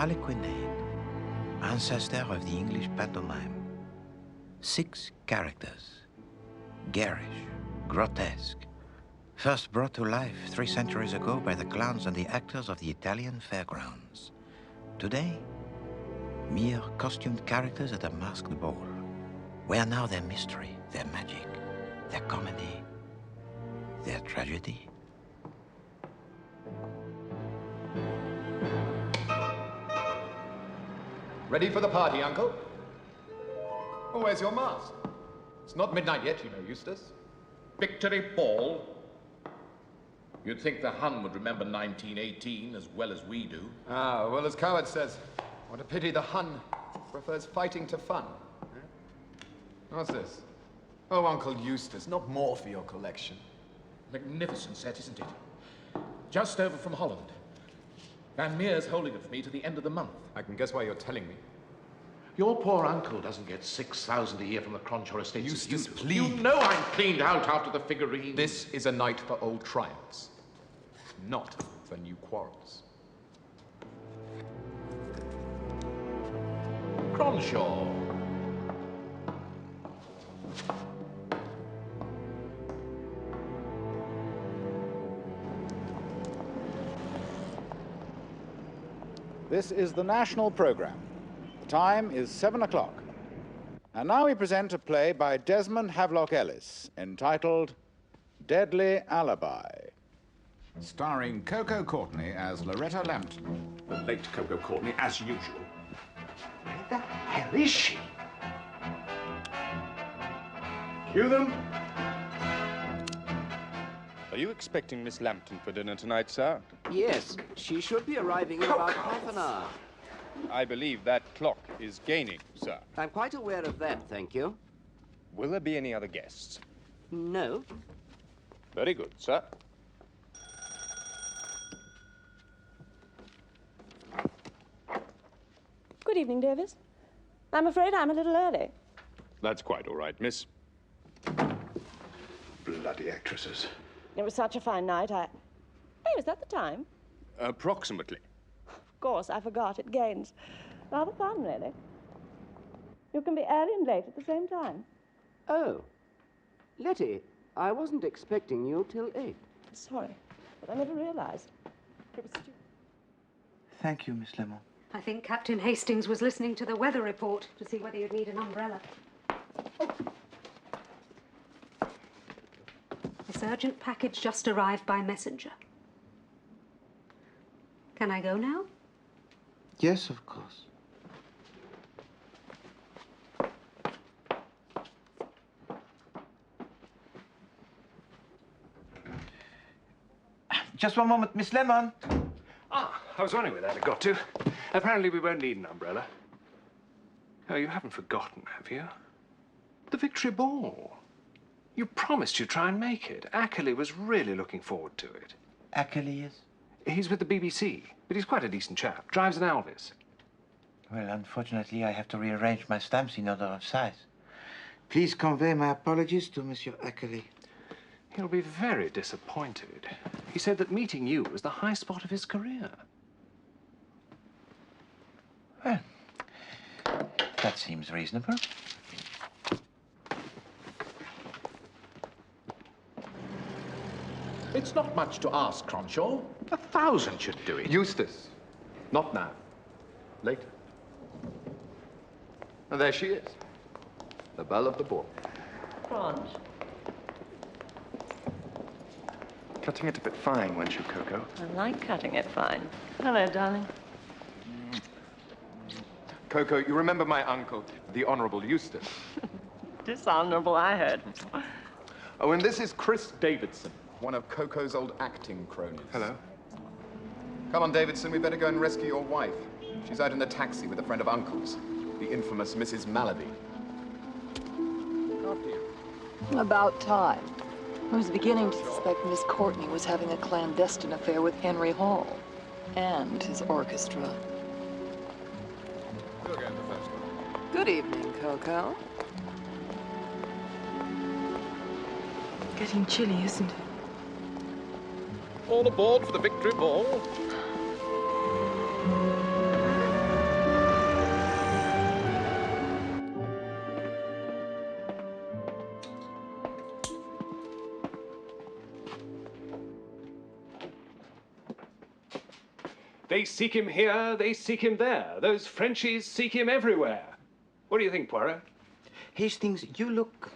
Harlequinade, ancestor of the English pantomime. 6 characters, garish, grotesque, first brought to life 3 centuries ago by the clowns and the actors of the Italian fairgrounds. Today, mere costumed characters at a masked ball. Where now their mystery, their magic, their comedy, their tragedy? Ready for the party, Uncle? Oh, where's your mask? It's not midnight yet, you know, Eustace. Victory Ball? You'd think the Hun would remember 1918 as well as we do. Ah, well, as Coward says, what a pity the Hun prefers fighting to fun. What's this? Oh, Uncle Eustace, not more for your collection. Magnificent set, isn't it? Just over from Holland. Van Meer's holding it for me to the end of the month. I can guess why you're telling me. Your poor uncle doesn't get 6,000 a year from the Cronshaw estates. Eustace, please. You know I'm cleaned out after the figurine. This is a night for old triumphs, not for new quarrels. Cronshaw. This is the national program. The time is 7 o'clock. And now we present a play by Desmond Havelock Ellis entitled Deadly Alibi. Starring Coco Courtney as Loretta Lambton. The late Coco Courtney, as usual. Where the hell is she? Cue them. Are you expecting Miss Lambton for dinner tonight, sir? Yes, she should be arriving in about half an hour. I believe that clock is gaining, sir. I'm quite aware of that, thank you. Will there be any other guests? No. Very good, sir. Good evening, Davis. I'm afraid I'm a little early. That's quite all right, miss. Bloody actresses. It was such a fine night, Oh, is that the time? Approximately. Of course, I forgot. It gains. Rather fun, really. You can be early and late at the same time. Oh. Letty, I wasn't expecting you till 8. Sorry, but I never realized. It was stupid. Thank you, Miss Lemon. I think Captain Hastings was listening to the weather report to see whether you'd need an umbrella. This urgent package just arrived by messenger. Can I go now? Yes, of course. Just one moment, Miss Lemon. Ah, I was wondering where that had got to. Apparently we won't need an umbrella. Oh, you haven't forgotten, have you? The Victory Ball. You promised you'd try and make it. Ackley was really looking forward to it. Ackley is? He's with the BBC, but he's quite a decent chap. Drives an Alvis. Well, unfortunately, I have to rearrange my stamps in order of size. Please convey my apologies to Monsieur Ackley. He'll be very disappointed. He said that meeting you was the high spot of his career. Well, that seems reasonable. It's not much to ask, Cronshaw. 1,000 should do it. Eustace, not now. Later. And there she is. The belle of the ball. Crunch. Cutting it a bit fine, weren't you, Coco? I like cutting it fine. Hello, darling. Coco, you remember my uncle, the Honorable Eustace? Dishonorable, I heard. Oh, and this is Chris Davidson, one of Coco's old acting cronies. Hello. Come on, Davidson, we better go and rescue your wife. She's out in a taxi with a friend of Uncle's, the infamous Mrs. Malaby. After you. About time. I was beginning to suspect Miss Courtney was having a clandestine affair with Henry Hall and his orchestra. Good evening, Coco. Getting chilly, isn't it? All aboard for the Victory Ball. They seek him here, they seek him there. Those Frenchies seek him everywhere. What do you think, Poirot? Hastings, you look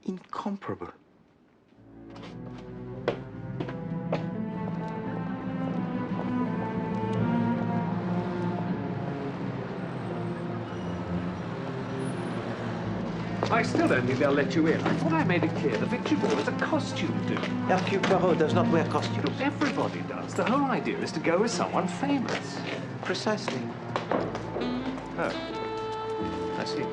incomparable. I still don't think they'll let you in. I thought I made it clear the victory ball is a costume do. Hercule Poirot does not wear costumes. Everybody does. The whole idea is to go with someone famous. Precisely. Oh, I see.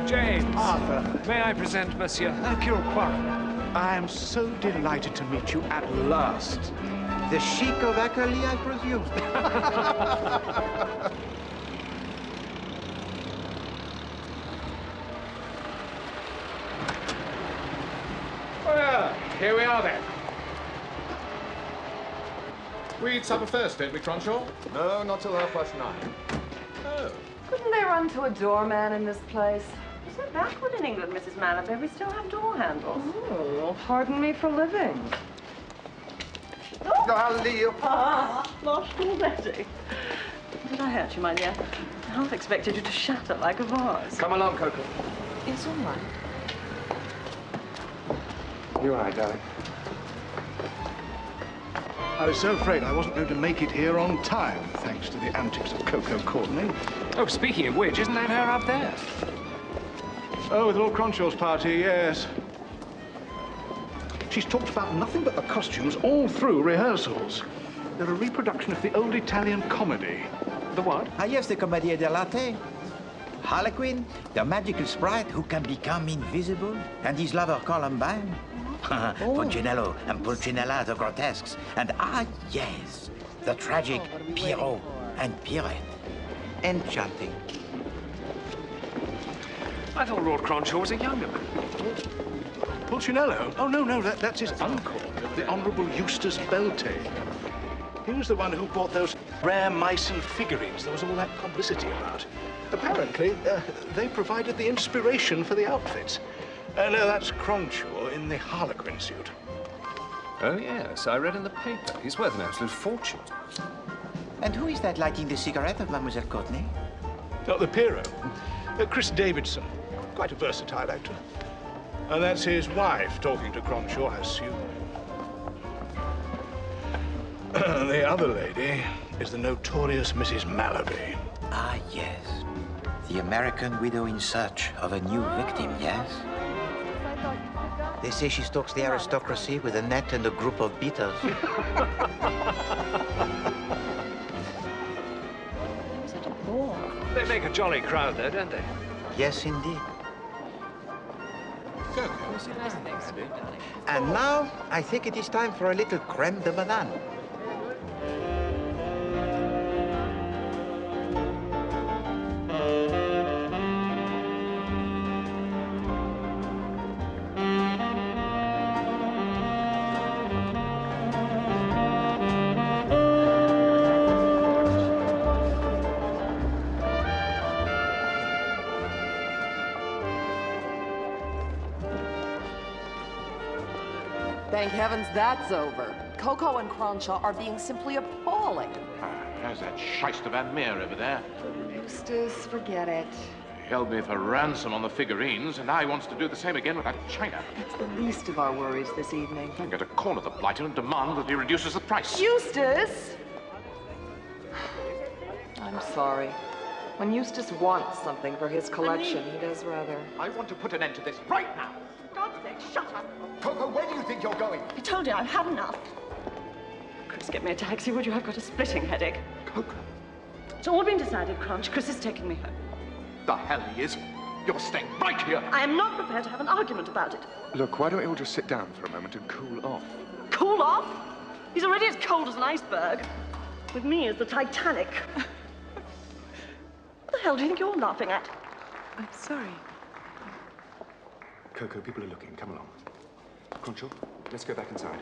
James. Arthur. May I present Monsieur Hercule Poirot? I am so delighted to meet you at last. The chic of Ackley, I presume. Well, here we are then. We eat supper first, don't we, Cronshaw? No, not till 9:30. Oh. Couldn't they run to a doorman in this place? We're so backward in England, Mrs. Malaby. We still have door handles. Oh, pardon me for living. Lost already. Did I hurt you, my dear? I half expected you to shatter like a vase. Come along, Coco. It's all right. You all right, darling? I was so afraid I wasn't going to make it here on time, thanks to the antics of Coco Courtney. Oh, speaking of which, isn't that her up there? Oh, with Lord Cronshaw's party, yes. She's talked about nothing but the costumes all through rehearsals. They're a reproduction of the old Italian comedy. The what? Ah, yes, the Commedia dell'arte. Harlequin, the magical sprite who can become invisible, and his lover Columbine. Punchinello and Pulcinella, the grotesques. And yes, the tragic Pierrot and Pirate. Enchanting. I thought Lord Cronshaw was a younger man. Pulcinello? Oh, no, that's his uncle, the Honourable Eustace Beltane. He was the one who bought those rare Meissen figurines there was all that publicity about. Apparently, they provided the inspiration for the outfits. No, that's Cronshaw in the Harlequin suit. Oh, yes, I read in the paper. He's worth an absolute fortune. And who is that lighting the cigarette of Mademoiselle Courtney? Oh, the Pierrot. Chris Davidson. Quite a versatile actor. And that's his wife talking to Cronshaw, I assume. The other lady is the notorious Mrs. Malaby. Ah, yes. The American widow in search of a new victim, yes? They say she stalks the aristocracy with a net and a group of beaters. Such a bore. They make a jolly crowd, though, don't they? Yes, indeed. And now, I think it is time for a little crème de banane. Thank heavens that's over. Coco and Cronshaw are being simply appalling. There's that shyster Van Meer over there. Eustace, forget it. He held me for ransom on the figurines, and now he wants to do the same again with that china. It's the least of our worries this evening. I can get a corner the blighter and demand that he reduces the price. Eustace! I'm sorry. When Eustace wants something for his collection, he does rather. I want to put an end to this right now. For God's sake, shut up. Coco, where do you think you're going? I told you I've had enough. Chris, get me a taxi, would you? I've got a splitting headache. Coco. It's all been decided, Crunch. Chris is taking me home. The hell he is. You're staying right here. I am not prepared to have an argument about it. Look, why don't we all just sit down for a moment and cool off? Cool off? He's already as cold as an iceberg. With me as the Titanic. What the hell do you think you're laughing at? I'm sorry. Coco, people are looking. Come along. Crunchell, let's go back inside.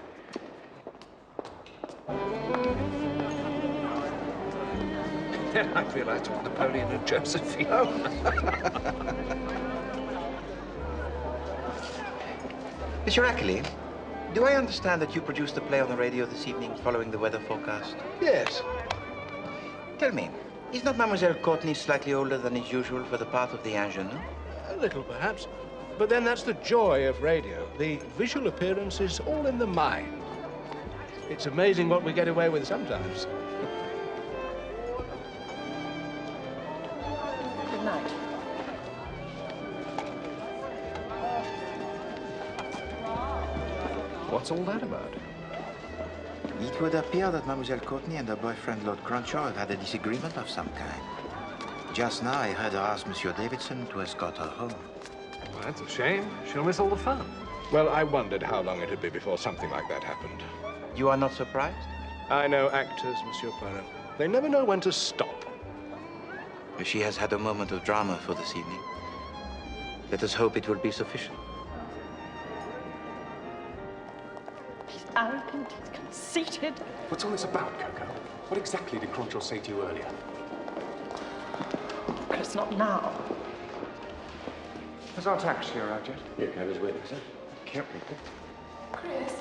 Then I realized what Napoleon and Josephine. Mr. Iracle, do I understand that you produced a play on the radio this evening following the weather forecast? Yes. Tell me, is not Mademoiselle Courtney slightly older than is usual for the part of the ingénue? A little, perhaps. But then that's the joy of radio. The visual appearance is all in the mind. It's amazing what we get away with sometimes. Good night. What's all that about? It would appear that Mademoiselle Courtney and her boyfriend, Lord Cruncher, have had a disagreement of some kind. Just now, I heard her ask Monsieur Davidson to escort her home. Well, that's a shame. She'll miss all the fun. Well, I wondered how long it'd be before something like that happened. You are not surprised? I know actors, Monsieur Poirot. They never know when to stop. She has had a moment of drama for this evening. Let us hope it will be sufficient. He's arrogant, he's conceited. What's all this about, Coco? What exactly did Crunchell say to you earlier? Chris, not now. Has our taxi arrived yet? Here, can I have his witness, sir? Can't be. Chris.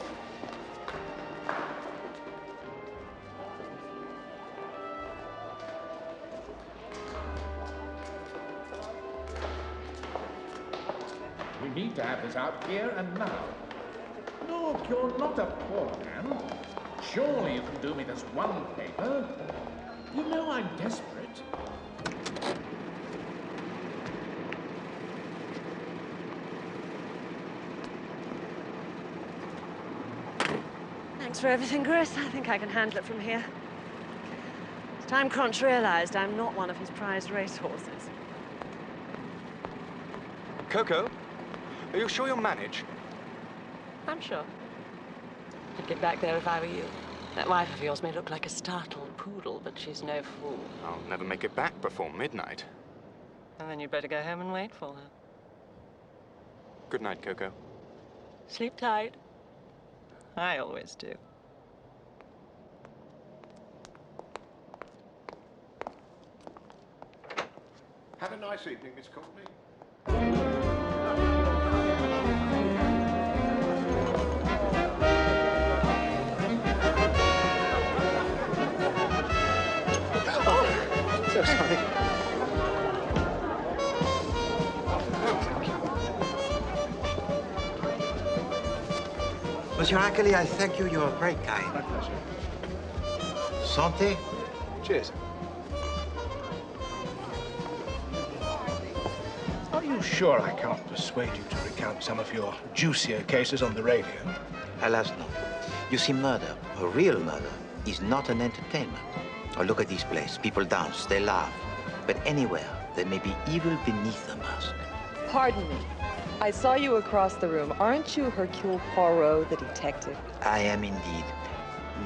We need to have this out here and now. Look, you're not a poor man. Surely you can do me this one favor. You know I'm desperate. Thanks for everything, Chris. I think I can handle it from here. It's time Crunch realized I'm not one of his prized racehorses. Coco, are you sure you'll manage? I'm sure. I'd get back there if I were you. That wife of yours may look like a startled poodle, but she's no fool. I'll never make it back before midnight. And then you'd better go home and wait for her. Good night, Coco. Sleep tight. I always do. Have a nice evening, Miss Courtney. So sorry. Monsieur Iracle, I thank you. You are very kind. My pleasure. Santé. Cheers. Are you sure I can't persuade you to recount some of your juicier cases on the radio? Alas, no. You see, murder, a real murder, is not an entertainment. Oh, look at this place. People dance, they laugh. But anywhere, there may be evil beneath the mask. Pardon me. I saw you across the room. Aren't you Hercule Poirot, the detective? I am indeed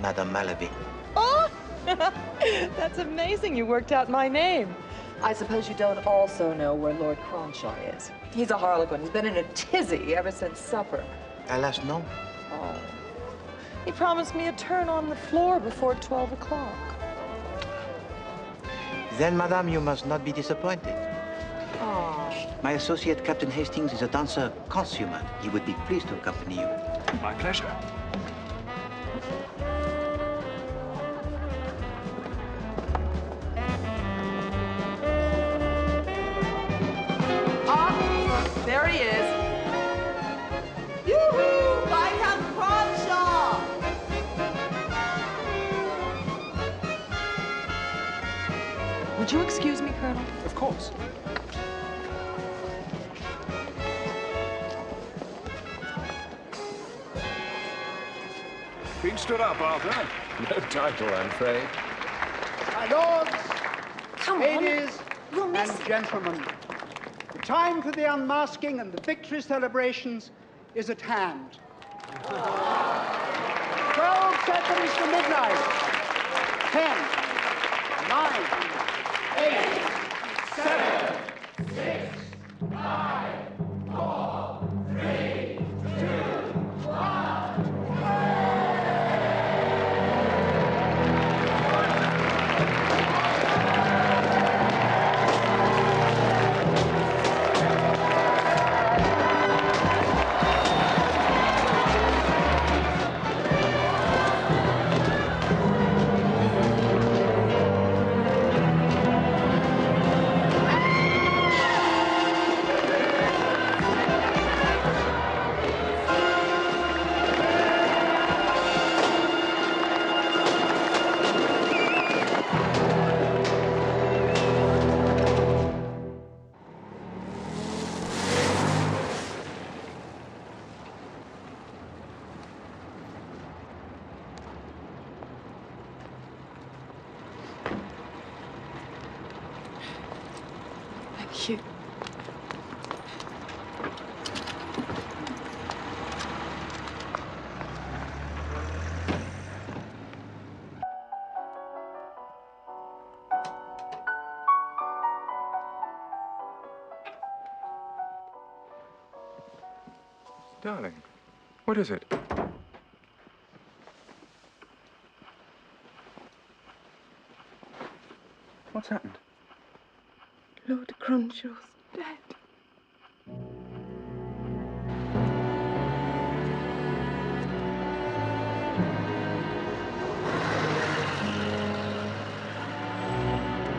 Madame Malavie. Oh! That's amazing. You worked out my name. I suppose you don't also know where Lord Cronshaw is. He's a harlequin. He's been in a tizzy ever since supper. Alas, no. Oh. He promised me a turn on the floor before 12 o'clock. Then, Madame, you must not be disappointed. Oh. My associate, Captain Hastings, is a dancer consummate. He would be pleased to accompany you. My pleasure. Ah, there he is. Yoo-hoo! Viscount Cronshaw! Would you excuse me, Colonel? Of course. Been stood up, Arthur. No title, I'm afraid. My lords, Come ladies, on. and gentlemen, the time for the unmasking and the victory celebrations is at hand. 12 seconds to midnight. 10, 9, 8, 7, 6, 5, 4, 3, 2, 1. Thank you. Darling, what is it? What's happened? Lord Cronshaw's dead.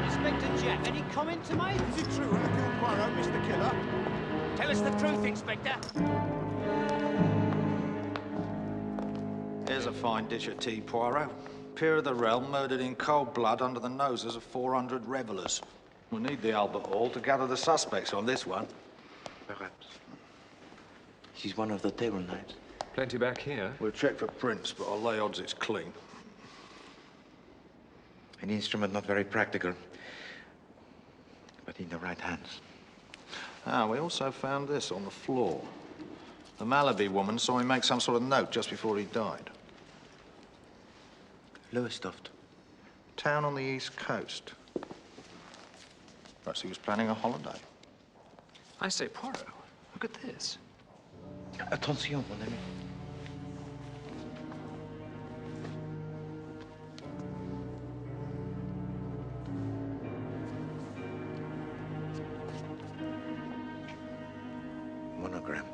Inspector Jack, any comment to make? Is it true Iracle Pουαρό missed the killer? Tell us the truth, Inspector. Here's a fine dish of tea, Poirot. Peer of the realm murdered in cold blood under the noses of 400 revellers. We need the Albert Hall to gather the suspects on this one. Perhaps. She's one of the table knights. Plenty back here. We'll check for prints, but I'll lay odds it's clean. An instrument not very practical, but in the right hands. Ah, we also found this on the floor. The Malaby woman saw him make some sort of note just before he died. Lowestoft. Town on the east coast. Perhaps he was planning a holiday. I say, Poirot, look at this. Attention, mon ami. Monogrammed.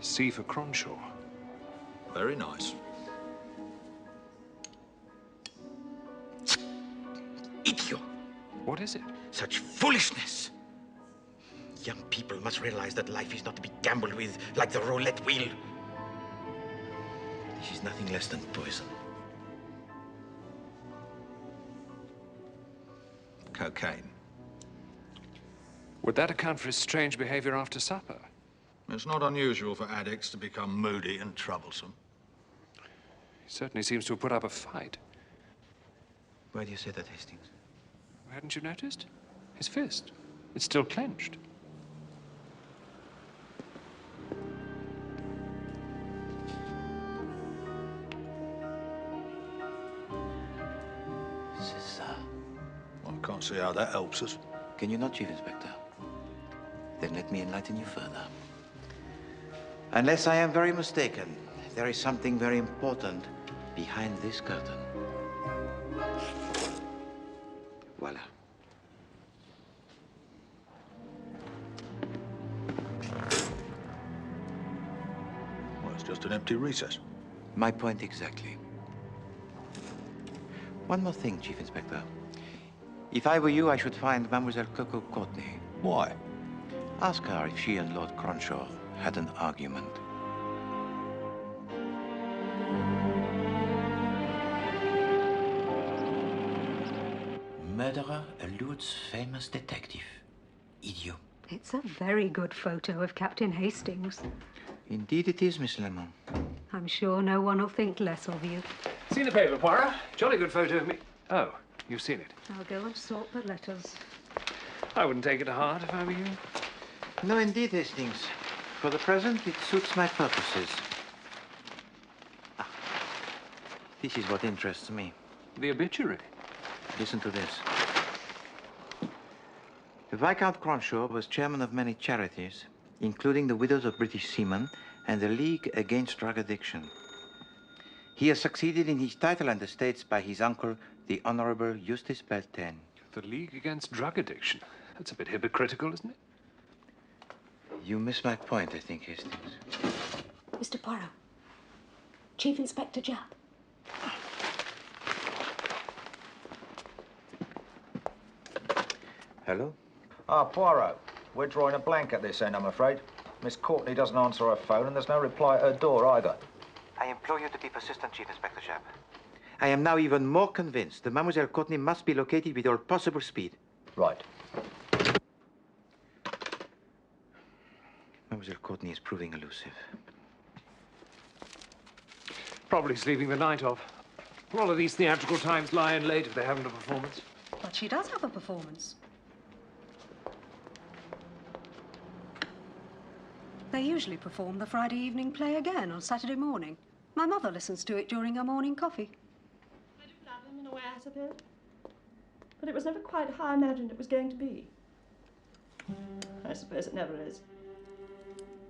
C for Cronshaw. Very nice. Idiot! What is it? Such foolishness! Young people must realize that life is not to be gambled with like the roulette wheel. This is nothing less than poison. Cocaine. Would that account for his strange behavior after supper? It's not unusual for addicts to become moody and troublesome. He certainly seems to have put up a fight. Why do you say that, Hastings? Hadn't you noticed? His fist. It's still clenched. C'est ça. I can't see how that helps us. Can you not, Chief Inspector? Then let me enlighten you further. Unless I am very mistaken, there is something very important behind this curtain. Voila. Well, it's just an empty recess. My point exactly. One more thing, Chief Inspector. If I were you, I should find Mademoiselle Coco Courtney. Why? Ask her if she and Lord Cronshaw had an argument. Murderer eludes famous detective. Idiot. It's a very good photo of Captain Hastings. Indeed it is, Miss Lemon. I'm sure no one will think less of you. Seen the paper, Poirot? Jolly good photo of me. Oh, you've seen it. I'll go and sort the letters. I wouldn't take it to heart if I were you. No, indeed, Hastings. For the present, it suits my purposes. Ah, this is what interests me. The obituary? Listen to this. The Viscount Cronshaw was chairman of many charities, including the Widows of British Seamen and the League Against Drug Addiction. He has succeeded in his title and estates by his uncle, the Honorable Eustace Beltane. The League Against Drug Addiction? That's a bit hypocritical, isn't it? You miss my point, I think, Hastings. Mr. Poirot. Chief Inspector Jap. Hello? Poirot. We're drawing a blank at this end, I'm afraid. Miss Courtney doesn't answer her phone, and there's no reply at her door either. I implore you to be persistent, Chief Inspector Jap. I am now even more convinced that Mademoiselle Courtney must be located with all possible speed. Right. Mademoiselle Courtney is proving elusive. Probably sleeping the night off. All of these theatrical times lie in late if they haven't a performance. But she does have a performance. They usually perform the Friday evening play again on Saturday morning. My mother listens to it during her morning coffee. I do love him in a way, I suppose. But it was never quite how I imagined it was going to be. I suppose it never is.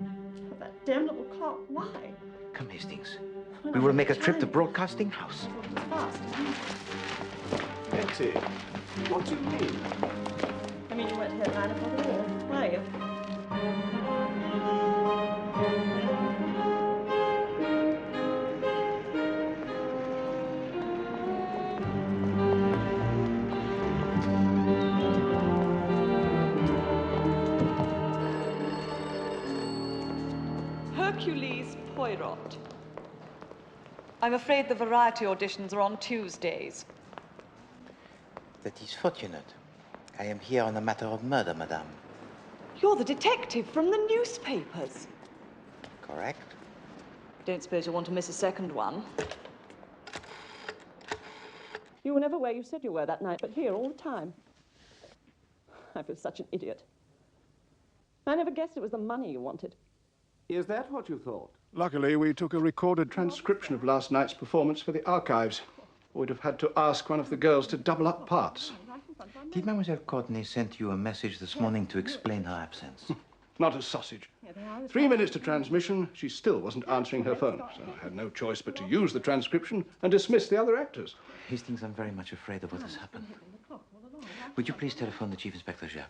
But that damn little clock, why? Come, Hastings. We will make a trip to Broadcasting House. Fast. Betty, what do you mean? I mean, you weren't here at 9 o'clock at all, were you? Hercules Poirot. I'm afraid the variety auditions are on Tuesdays. That is fortunate. I am here on a matter of murder, madame. You're the detective from the newspapers. Correct. Don't suppose you'll want to miss a second one. You were never where you said you were that night, but here all the time. I feel such an idiot. I never guessed it was the money you wanted. Is that what you thought? Luckily, we took a recorded transcription of last night's performance for the archives. We'd have had to ask one of the girls to double up parts. Did Mademoiselle Courtney send you a message this morning to explain her absence? Not a sausage. 3 minutes to transmission, she still wasn't answering her phone, so I had no choice but to use the transcription and dismiss the other actors. Hastings, I'm very much afraid of what has happened. Would you please telephone the Chief Inspector Jap?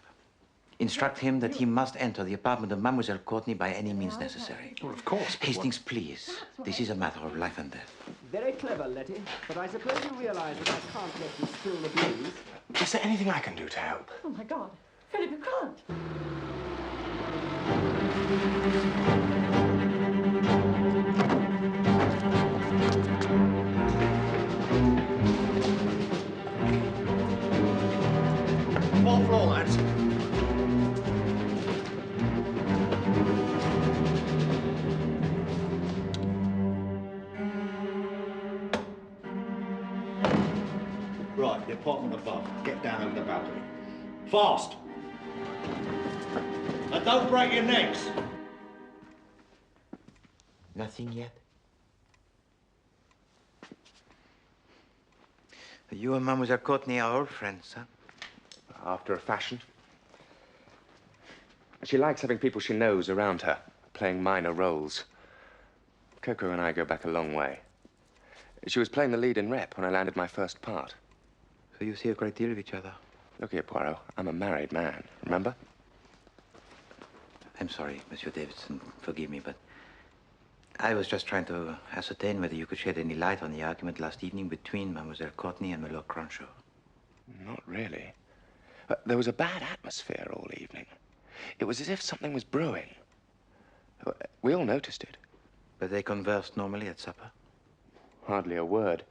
Instruct him that he must enter the apartment of Mademoiselle Courtney by any means necessary. Well, of course. Hastings, please. This is a matter of life and death. Very clever, Letty. But I suppose you realize that I can't let you spill the booze. Is there anything I can do to help? Oh, my God. Philip, you can't. Fourth floor, lads. Right, the apartment above. Get down over the balcony. Fast! And don't break your necks! Nothing yet? You and Mademoiselle Courtney are old friends, huh? After a fashion. She likes having people she knows around her, playing minor roles. Coco and I go back a long way. She was playing the lead in Rep when I landed my first part. So you see a great deal of each other? Look here, Poirot. I'm a married man, remember? I'm sorry, Monsieur Davidson. Forgive me, but I was just trying to ascertain whether you could shed any light on the argument last evening between Mademoiselle Courtney and my Lord Cronshaw. Not really. There was a bad atmosphere all evening. It was as if something was brewing. We all noticed it. But they conversed normally at supper? Hardly a word.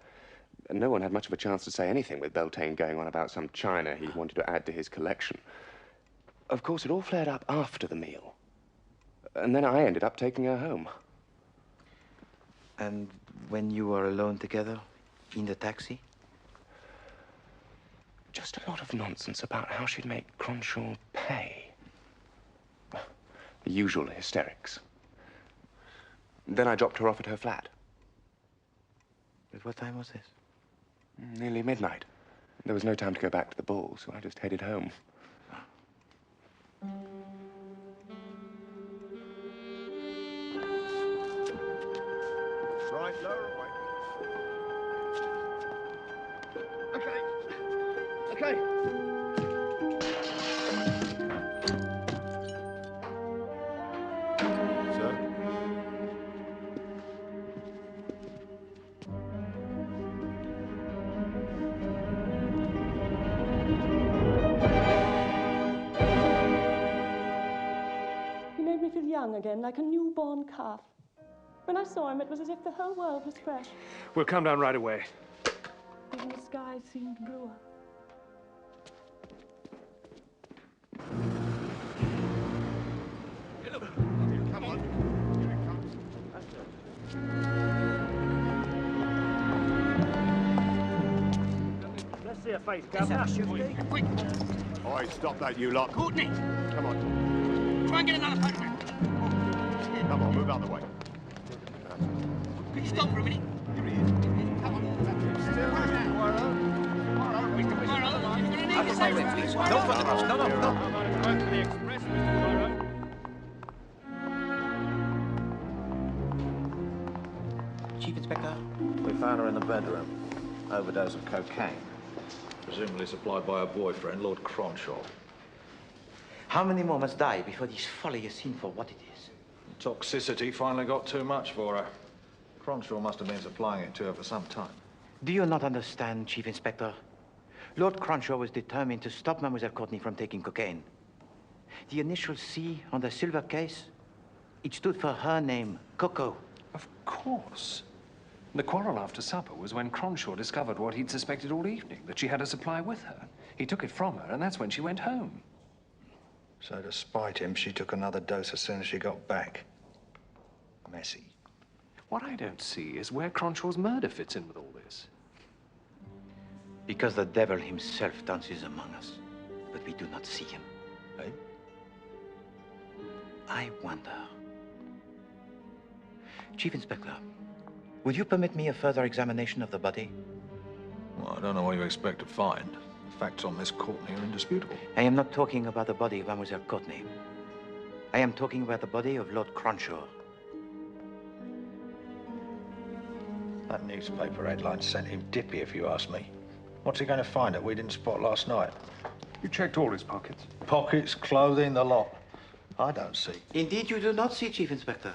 No one had much of a chance to say anything with Beltane going on about some china he wanted to add to his collection. Of course, it all flared up after the meal. And then I ended up taking her home. And when you were alone together, in the taxi? Just a lot of nonsense about how she'd make Cronshaw pay. The usual hysterics. Then I dropped her off at her flat. At what time was this? Nearly midnight. There was no time to go back to the ball, so I just headed home. Right, lower away. Okay. Okay. Sir? He made me feel young again, like a newborn calf. When I saw him, it was as if the whole world was fresh. We'll come down right away. Even the sky seemed bluer. Come on. Here it comes. Let's see a face, Governor. Quick! Oi, stop that, you lot. Courtney! Come on. Try and get another photograph. Come on, move out of the way. Could you stop for a minute? Here he is. Come on. Still with me, Poirot. Mr. Poirot, you're going to need to say it, please. No photographs, no. Right to the express, Mr. Poirot. Chief Inspector? We found her in the bedroom. Overdose of cocaine. Presumably supplied by her boyfriend, Lord Cronshaw. How many more must die before this folly is seen for what it is? Toxicity finally got too much for her. Cronshaw must have been supplying it to her for some time. Do you not understand, Chief Inspector? Lord Cronshaw was determined to stop Mademoiselle Courtney from taking cocaine. The initial C on the silver case, it stood for her name, Coco. Of course. The quarrel after supper was when Cronshaw discovered what he'd suspected all evening, that she had a supply with her. He took it from her, and that's when she went home. So to spite him, she took another dose as soon as she got back. Messy. What I don't see is where Cronshaw's murder fits in with all this. Because the devil himself dances among us, but we do not see him. Eh? I wonder. Chief Inspector, would you permit me a further examination of the body? Well, I don't know what you expect to find. The facts on Miss Courtney are indisputable. I am not talking about the body of Mademoiselle Courtney. I am talking about the body of Lord Cronshaw. That newspaper headline sent him dippy, if you ask me. What's he going to find that we didn't spot last night? You checked all his pockets? Pockets, clothing, the lot. I don't see. Indeed, you do not see, Chief Inspector.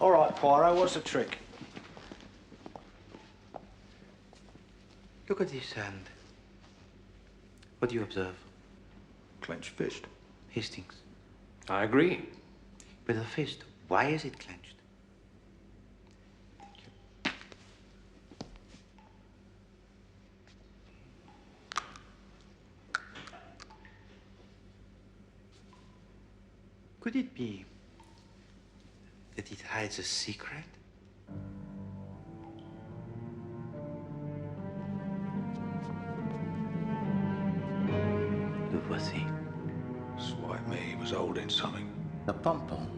All right, Poirot, what's the trick? Look at this hand. What do you observe? Clenched fist. Hastings. I agree. But the fist, why is it clenched? Could it be that it hides a secret? Le voici. Swipe me, he was holding something. The pom-pom.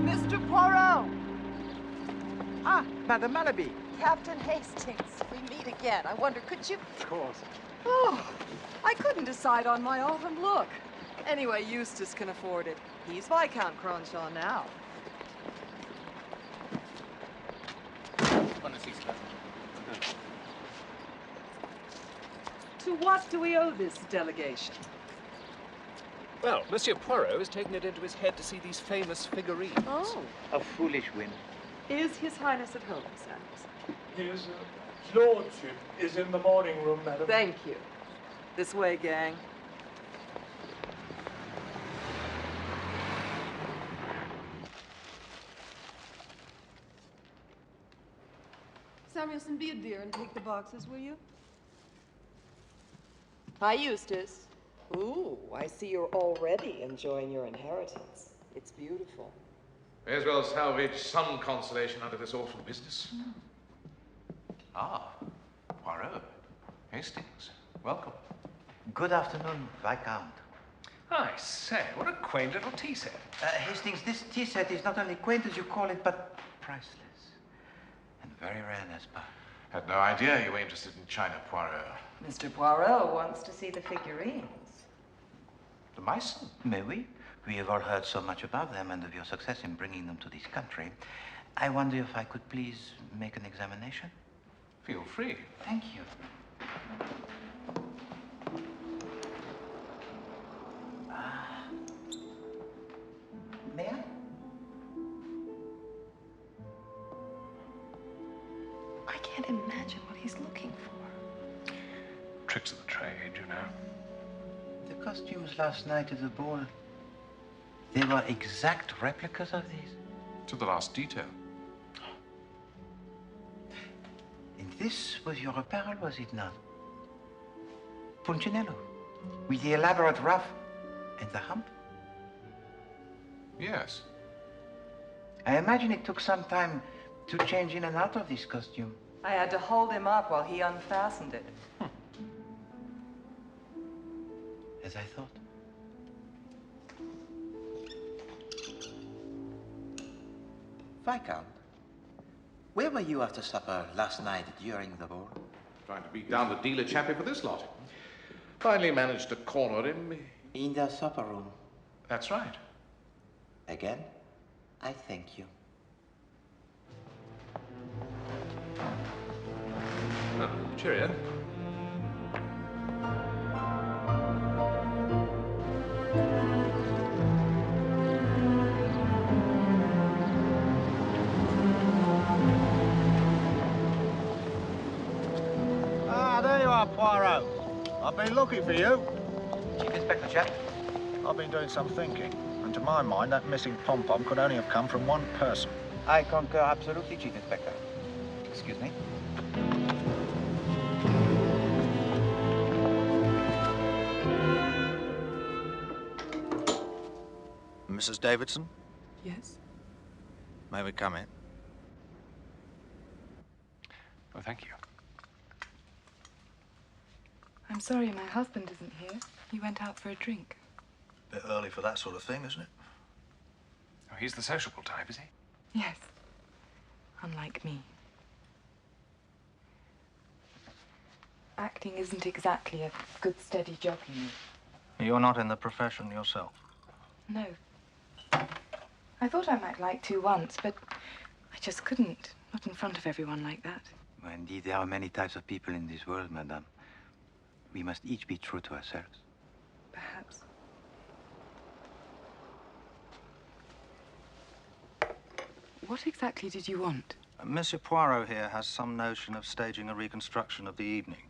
Mr. Poirot! Ah, Madame Malaby. Captain Hastings, we meet again. I wonder, could you... Of course. Oh, I couldn't decide on my autumn look. Anyway, Eustace can afford it. He's Viscount Cronshaw now. To what do we owe this delegation? Well, Monsieur Poirot has taken it into his head to see these famous figurines. Oh. A foolish whim. Is His Highness at home, Sanders? His lordship is in the morning room, madam. Thank you. This way, gang. Samuelson, be a dear and take the boxes, will you? Hi, Eustace. Ooh, I see you're already enjoying your inheritance. It's beautiful. May as well salvage some consolation out of this awful business. Ah, Poirot. Hastings. Welcome. good afternoon, Viscount. I say, what a quaint little tea set. Hastings, this tea set is not only quaint as you call it, but priceless. And very rare, n'est-ce pas? Had no idea you were interested in China, Poirot. Mr. Poirot wants to see the figurines. The Meissen? Mais oui. We have all heard so much about them and of your success in bringing them to this country. I wonder if I could please make an examination? Feel free. Thank you. May I? I can't imagine what he's looking for. Tricks of the trade, you know. The costumes last night at the ball, they were exact replicas of these? To the last detail. And this was your apparel, was it not? Punchinello, with the elaborate ruff and the hump? Yes. I imagine it took some time to change in and out of this costume. I had to hold him up while he unfastened it. As I thought. Viscount, where were you after supper last night during the ball? Trying to beat down the dealer chappie for this lot. Finally managed to corner him. In the supper room. That's right. Again, I thank you. Oh, cheerio. Ah, there you are, Poirot. I've been looking for you. Chief Inspector Japp? I've been doing some thinking, and to my mind, that missing pom-pom could only have come from one person. I concur absolutely, Chief Inspector. Excuse me. Mrs. Davidson, Yes? may we come in? Oh, thank you. I'm sorry, my husband isn't here. He went out for a drink. Bit early for that sort of thing, isn't it? Oh, he's the sociable type, is he? Yes. Unlike me. Acting isn't exactly a good, steady job, you know. You're not in the profession yourself. No. I thought I might like to once, but I just couldn't. Not in front of everyone like that. Well, indeed, there are many types of people in this world, madame. We must each be true to ourselves. Perhaps. What exactly did you want? Monsieur Poirot here has some notion of staging a reconstruction of the evening.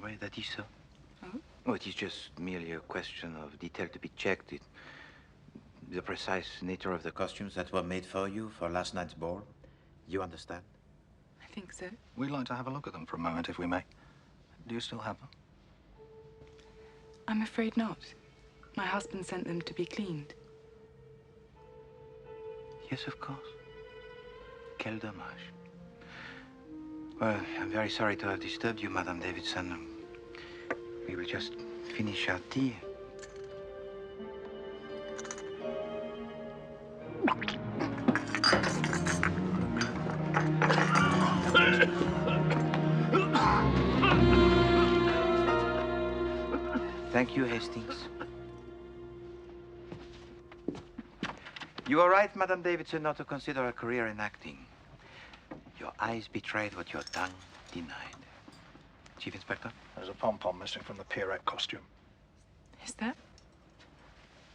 Well, that is so. Oh? Oh, it is just merely a question of detail to be checked. The precise nature of the costumes that were made for you for last night's ball. You understand? I think so. We'd like to have a look at them for a moment, if we may. Do you still have them? I'm afraid not. My husband sent them to be cleaned. Yes, of course. Quel dommage. Well, I'm very sorry to have disturbed you, Madame Davidson. We will just finish our tea. Thank you, Hastings. You are right, Madame Davidson, not to consider a career in acting. Your eyes betrayed what your tongue denied. Chief Inspector? There's a pom-pom missing from the Pierrette costume. Is that?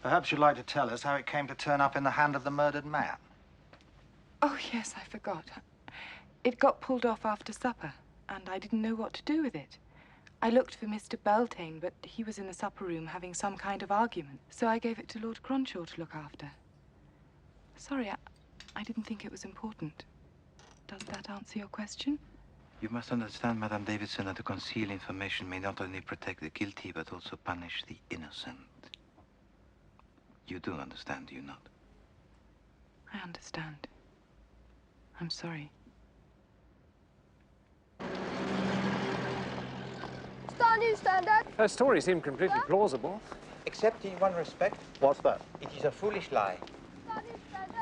Perhaps you'd like to tell us how it came to turn up in the hand of the murdered man. Oh, yes, I forgot. It got pulled off after supper, and I didn't know what to do with it. I looked for Mr. Beltane, but he was in the supper room having some kind of argument, so I gave it to Lord Cronshaw to look after. Sorry, I didn't think it was important. Does that answer your question? You must understand, Madame Davidson, that to conceal information may not only protect the guilty, but also punish the innocent. You do understand, do you not? I understand. I'm sorry. Her story seemed completely plausible. Except in one respect. What's that? It is a foolish lie.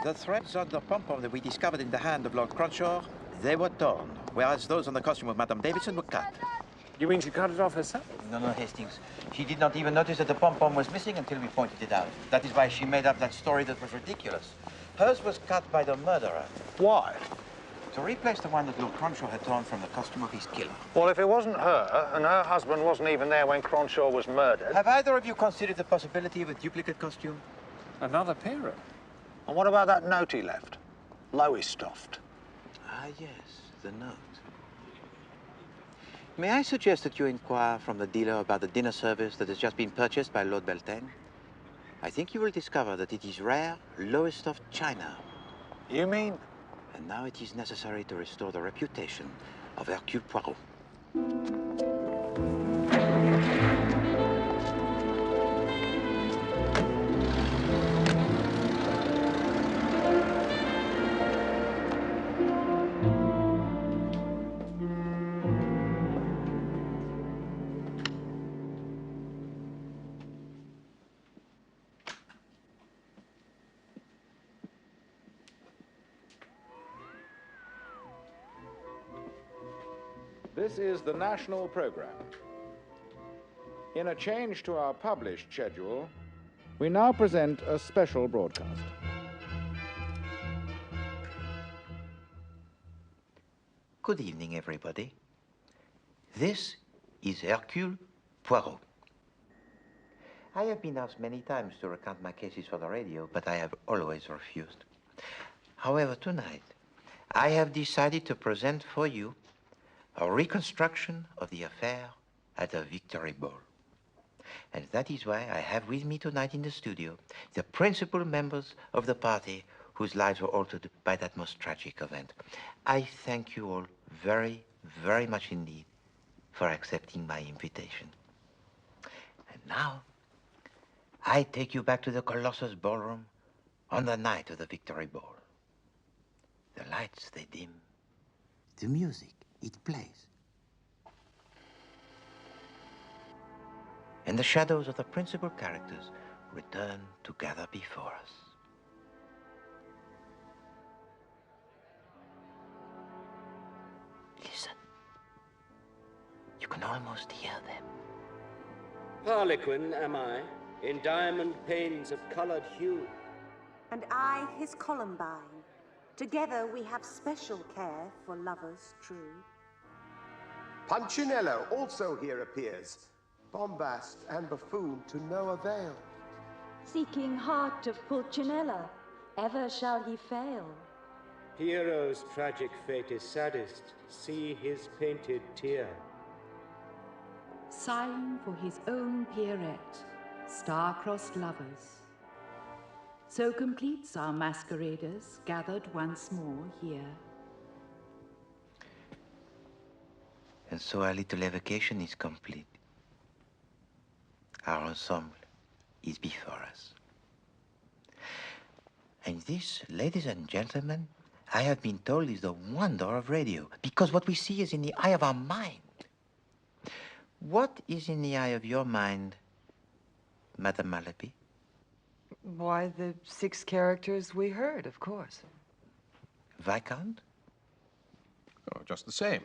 The threads on the pom-pom that we discovered in the hand of Lord Cronshaw, they were torn, whereas those on the costume of Madame Davidson were cut. You mean she cut it off herself? No, Hastings. She did not even notice that the pom-pom was missing until we pointed it out. That is why she made up that story that was ridiculous. Hers was cut by the murderer. Why? To replace the one that Lord Cronshaw had torn from the costume of his killer. Well, if it wasn't her, and her husband wasn't even there when Cronshaw was murdered... Have either of you considered the possibility of a duplicate costume? Another Poirot. And what about that note he left? Lowestoft. Ah, yes, the note. May I suggest that you inquire from the dealer about the dinner service that has just been purchased by Lord Beltane? I think you will discover that it is rare, Lowestoft china. You mean? And now it is necessary to restore the reputation of Ηρακλή Πουαρό. This is the national program. In a change to our published schedule, we now present a special broadcast. Good evening, everybody. This is Ηρακλή Πουαρό. I have been asked many times to recount my cases for the radio, but I have always refused. However, tonight, I have decided to present for you a reconstruction of the affair at the Victory Ball. And that is why I have with me tonight in the studio the principal members of the party whose lives were altered by that most tragic event. I thank you all very, very much indeed for accepting my invitation. And now, I take you back to the Colossus Ballroom on the night of the Victory Ball. The lights, they dim. The music, it plays. And the shadows of the principal characters return to gather before us. Listen. You can almost hear them. Harlequin am I, in diamond panes of coloured hue. And I, his Columbine. Together we have special care for lovers true. Punchinello also here appears, bombast and buffoon to no avail. Seeking heart of Pulcinella, ever shall he fail. Pierrot's tragic fate is saddest, see his painted tear. Sighing for his own Pierrette, star-crossed lovers. So completes our masqueraders gathered once more here. And so our little evocation is complete. Our ensemble is before us. And this, ladies and gentlemen, I have been told is the wonder of radio, because what we see is in the eye of our mind. What is in the eye of your mind, Madame Malaby? Why, the 6 characters we heard, of course. Viscount? Oh, just the same.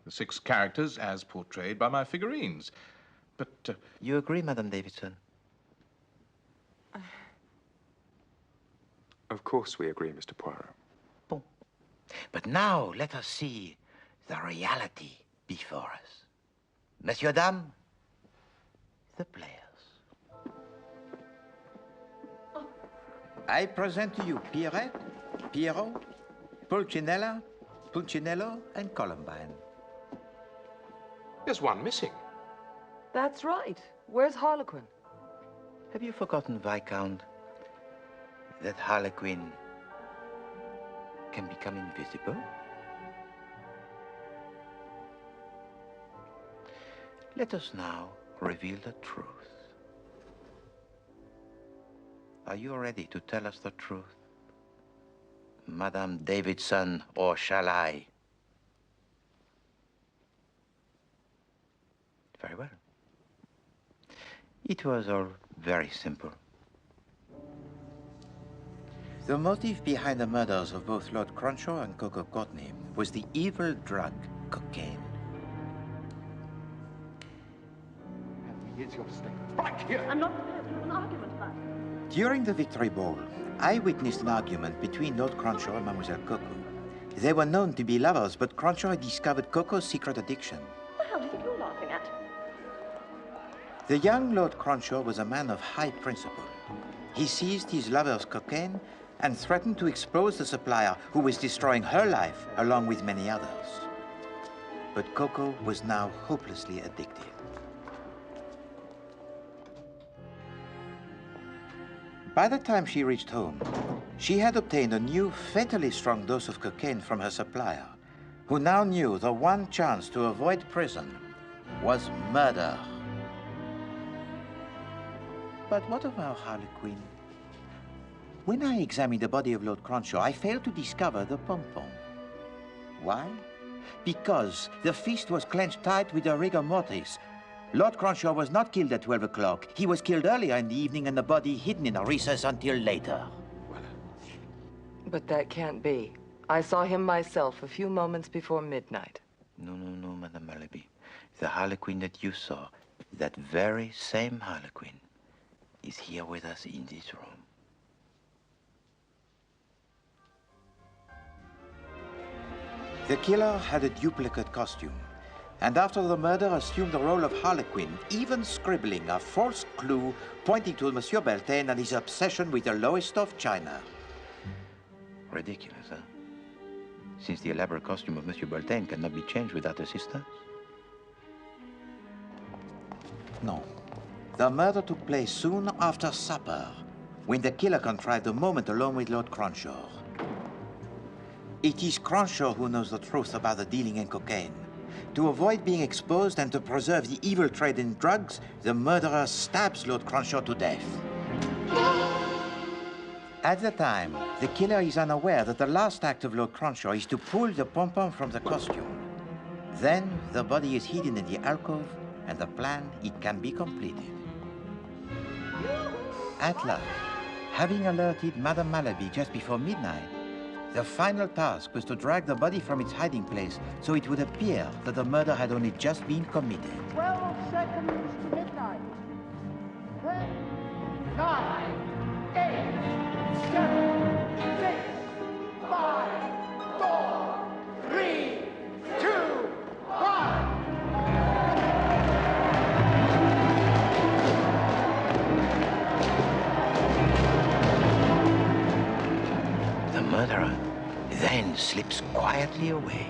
The 6 characters as portrayed by my figurines. But... You agree, Madame Davidson? Of course we agree, Mr. Poirot. Bon. But now let us see the reality before us. Messieurs, dames, the players. I present to you Pierrette, Poirot, Pulcinella, Pulcinello, and Columbine. There's one missing. That's right. Where's Harlequin? Have you forgotten, Viscount, that Harlequin can become invisible? Let us now reveal the truth. Are you ready to tell us the truth, Madame Davidson, or shall I? Very well. It was all very simple. The motive behind the murders of both Lord Cronshaw and Coco Courtney was the evil drug cocaine. Here's your statement. Right here! I'm not prepared to have an argument about it. During the Victory Ball, I witnessed an argument between Lord Cronshaw and Mademoiselle Coco. They were known to be lovers, but Cronshaw had discovered Coco's secret addiction. What the hell do you think you're laughing at? The young Lord Cronshaw was a man of high principle. He seized his lover's cocaine and threatened to expose the supplier, who was destroying her life along with many others. But Coco was now hopelessly addicted. By the time she reached home, she had obtained a new, fatally strong dose of cocaine from her supplier, who now knew the one chance to avoid prison was murder. But what of our Harlequin? When I examined the body of Lord Cronshaw, I failed to discover the pom-pom. Why? Because the fist was clenched tight with a rigor mortis. Lord Cronshaw was not killed at 12 o'clock. He was killed earlier in the evening and the body hidden in a recess until later. But that can't be. I saw him myself a few moments before midnight. No, Madame Malaby. The Harlequin that you saw, that very same Harlequin, is here with us in this room. The killer had a duplicate costume, and after the murder assumed the role of Harlequin, even scribbling a false clue pointing to Monsieur Beltane and his obsession with the lowest of China. Ridiculous, huh? Since the elaborate costume of Monsieur Beltane cannot be changed without assistance? No. The murder took place soon after supper, when the killer contrived a moment alone with Lord Cronshaw. It is Cronshaw who knows the truth about the dealing in cocaine. To avoid being exposed and to preserve the evil trade in drugs, the murderer stabs Lord Cronshaw to death. At the time, the killer is unaware that the last act of Lord Cronshaw is to pull the pom-pom from the costume. Then the body is hidden in the alcove, and the plan, it can be completed. At last, having alerted Madame Malaby just before midnight, the final task was to drag the body from its hiding place so it would appear that the murder had only just been committed. 12 seconds to midnight. 10, 9, 8, 7, 6, 5, 4, 3, 2, 1. The murderer then slips quietly away,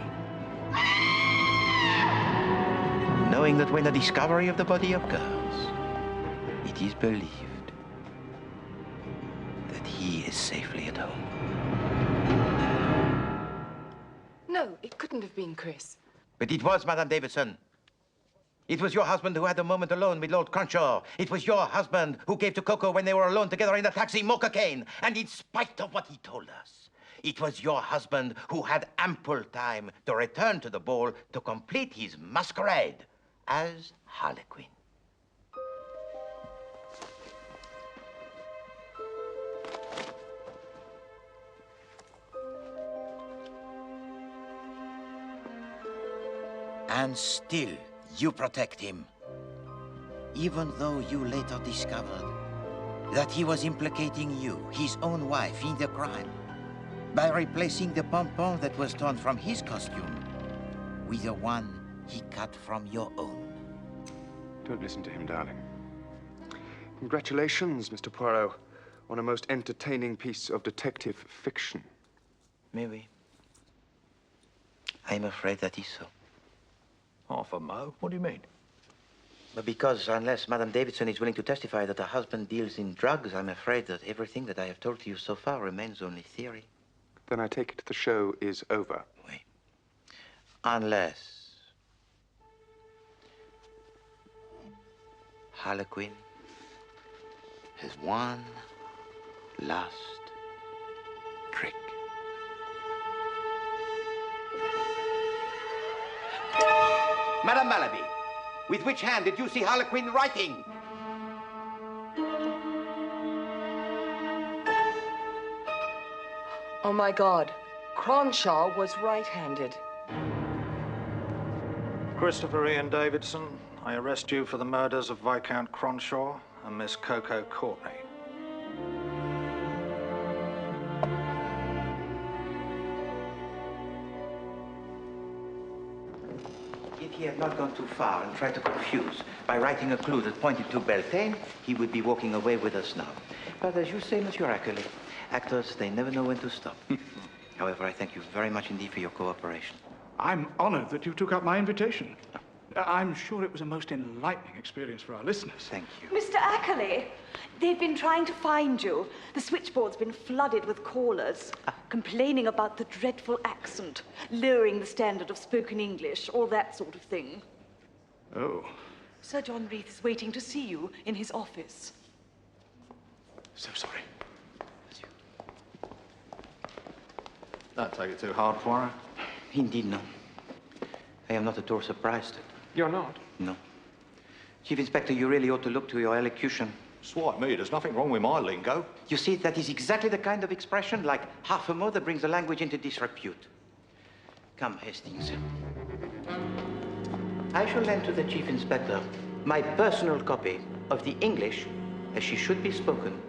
knowing that when the discovery of the body occurs, it is believed that he is safely at home. No, it couldn't have been Chris. But it was, Madame Davidson. It was your husband who had a moment alone with Lord Cronshaw. It was your husband who gave to Coco, when they were alone together in the taxi, more cocaine. And in spite of what he told us, it was your husband who had ample time to return to the ball to complete his masquerade as Harlequin. And still, you protect him, even though you later discovered that he was implicating you, his own wife, in the crime, by replacing the pom-pom that was torn from his costume with the one he cut from your own. Don't listen to him, darling. Congratulations, Mr. Poirot, on a most entertaining piece of detective fiction. Maybe. I'm afraid that is so. Half a mo? What do you mean? But because unless Madame Davidson is willing to testify that her husband deals in drugs, I'm afraid that everything that I have told to you so far remains only theory. Then I take it the show is over. Oui. Unless Harlequin has one last trick. Madame Malaby, with which hand did you see Harlequin writing? Oh, my God. Cronshaw was right-handed. Christopher Ian Davidson, I arrest you for the murders of Viscount Cronshaw and Miss Coco Courtney. If he had not gone too far and tried to confuse by writing a clue that pointed to Beltane, he would be walking away with us now. But as you say, Monsieur Iracle, actors, they never know when to stop. However, I thank you very much indeed for your cooperation. I'm honored that you took up my invitation. I'm sure it was a most enlightening experience for our listeners. Thank you. Mr. Ackerley, they've been trying to find you. The switchboard's been flooded with callers, complaining about the dreadful accent, lowering the standard of spoken English, all that sort of thing. Oh. Sir John Reith is waiting to see you in his office. So sorry. Don't take it too hard, Poirot. Indeed, no. I am not at all surprised. You're not? No. Chief Inspector, you really ought to look to your elocution. Swipe me, there's nothing wrong with my lingo. You see, that is exactly the kind of expression, like half a mot, that brings the language into disrepute. Come, Hastings. I shall lend to the Chief Inspector my personal copy of the English as she should be spoken.